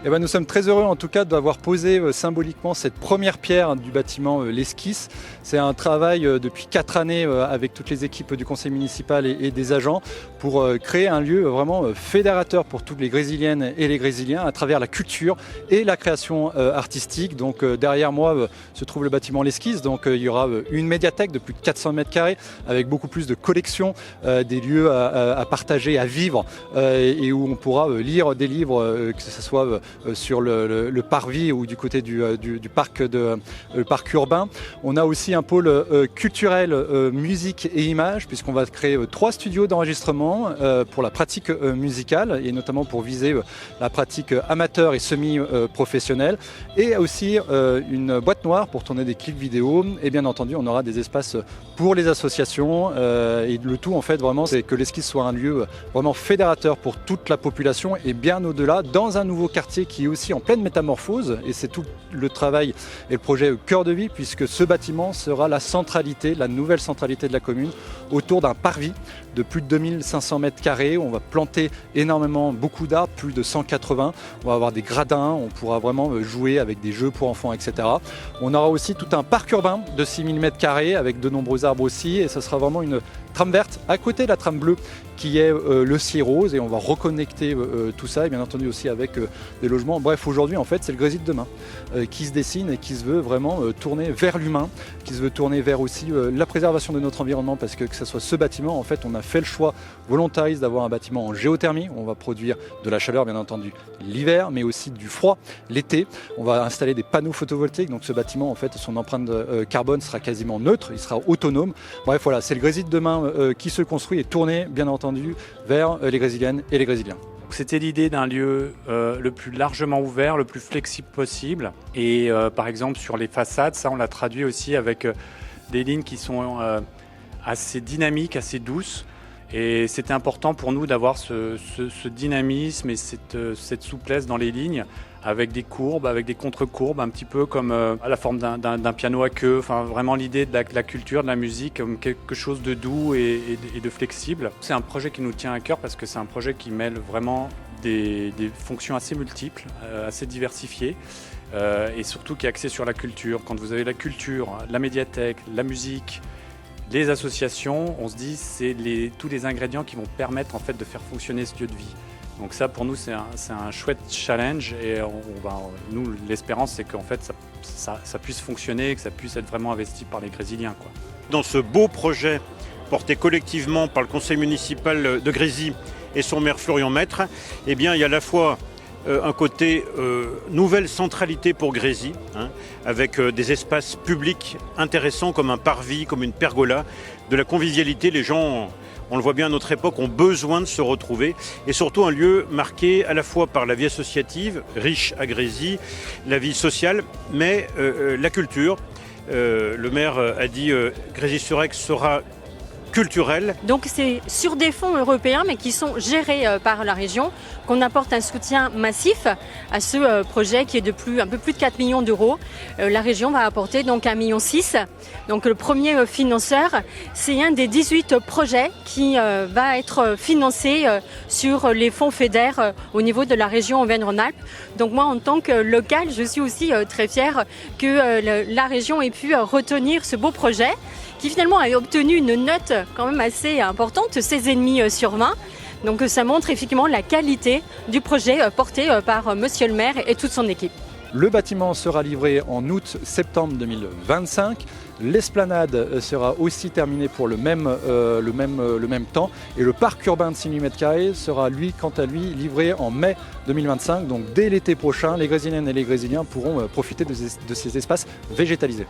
Eh ben, nous sommes très heureux en tout cas d'avoir posé symboliquement cette première pierre du bâtiment L'Esquisse. C'est un travail depuis 4 années avec toutes les équipes du conseil municipal et des agents pour créer un lieu vraiment fédérateur pour toutes les Grésiliennes et les Grésiliens à travers la culture et la création artistique. Donc derrière moi se trouve le bâtiment L'Esquisse. Donc il y aura une médiathèque de plus de 400 mètres carrés avec beaucoup plus de collections, des lieux à partager, à vivre et où on pourra lire des livres, que ce soit sur le parvis ou du côté du parc, le parc urbain. On a aussi un pôle culturel, musique et images, puisqu'on va créer 3 studios d'enregistrement pour la pratique musicale et notamment pour viser la pratique amateur et semi-professionnelle, et aussi une boîte noire pour tourner des clips vidéo. Et bien entendu, on aura des espaces pour les associations et le tout en fait vraiment c'est que l'Esquisse soit un lieu vraiment fédérateur pour toute la population et bien au-delà, dans un nouveau quartier qui est aussi en pleine métamorphose, et c'est tout le travail et le projet Cœur de Vie, puisque ce bâtiment sera la centralité, la nouvelle centralité de la commune, autour d'un parvis de plus de 2500 mètres carrés. On va planter énormément, beaucoup d'arbres, plus de 180. On va avoir des gradins, on pourra vraiment jouer avec des jeux pour enfants, etc. On aura aussi tout un parc urbain de 6000 mètres carrés avec de nombreux arbres aussi, et ça sera vraiment une trame verte à côté de la trame bleue qui est le ciel rose, et on va reconnecter tout ça, et bien entendu aussi avec des logements. Bref, aujourd'hui en fait c'est le Grésy de demain qui se dessine et qui se veut vraiment tourner vers l'humain, qui se veut tourner vers aussi la préservation de notre environnement, parce que ce soit ce bâtiment, en fait on a fait le choix volontariste d'avoir un bâtiment en géothermie. On va produire de la chaleur bien entendu l'hiver, mais aussi du froid l'été. On va installer des panneaux photovoltaïques, donc ce bâtiment en fait son empreinte carbone sera quasiment neutre, il sera autonome. Bref voilà, c'est le Grésy de demain qui se construit et tourné bien entendu vers les Grésiliennes et les Grésiliens. C'était l'idée d'un lieu le plus largement ouvert, le plus flexible possible. Et par exemple sur les façades, ça on l'a traduit aussi avec des lignes qui sont assez dynamiques, assez douces. Et c'était important pour nous d'avoir ce dynamisme et cette souplesse dans les lignes, avec des courbes, avec des contre-courbes, un petit peu comme à la forme d'un piano à queue. Enfin, vraiment l'idée de la culture, de la musique comme quelque chose de doux et de flexible. C'est un projet qui nous tient à cœur parce que c'est un projet qui mêle vraiment des fonctions assez multiples, assez diversifiées. Et surtout qui est axé sur la culture. Quand vous avez la culture, la médiathèque, la musique, les associations, on se dit c'est tous les ingrédients qui vont permettre en fait de faire fonctionner ce lieu de vie. Donc ça pour nous c'est un chouette challenge, et nous l'espérance c'est qu'en fait ça puisse fonctionner et que ça puisse être vraiment investi par les Grésiliens, quoi. Dans ce beau projet porté collectivement par le conseil municipal de Grésy et son maire Florian Maître, eh bien il y a à la fois un côté nouvelle centralité pour Grésy, avec des espaces publics intéressants comme un parvis, comme une pergola, de la convivialité. Les gens, on le voit bien à notre époque, ont besoin de se retrouver, et surtout un lieu marqué à la fois par la vie associative, riche à Grésy, la vie sociale, mais la culture. Le maire a dit Grésy-sur-Aix sera culturel. Donc c'est sur des fonds européens mais qui sont gérés par la région qu'on apporte un soutien massif à ce projet qui est de un peu plus de 4 millions d'euros. La région va apporter donc 1,6 million. Donc le premier financeur, c'est un des 18 projets qui va être financé sur les fonds FEDER au niveau de la région Auvergne-Rhône-Alpes. Donc moi en tant que local, je suis aussi très fière que la région ait pu retenir ce beau projet, qui finalement a obtenu une note quand même assez importante, 16,5 sur 20. Donc ça montre effectivement la qualité du projet porté par monsieur le maire et toute son équipe. Le bâtiment sera livré en août-septembre 2025. L'esplanade sera aussi terminée pour le même temps. Et le parc urbain de 6000 m² sera quant à lui livré en mai 2025. Donc dès l'été prochain, les Grésiliennes et les Grésiliens pourront profiter de ces espaces végétalisés.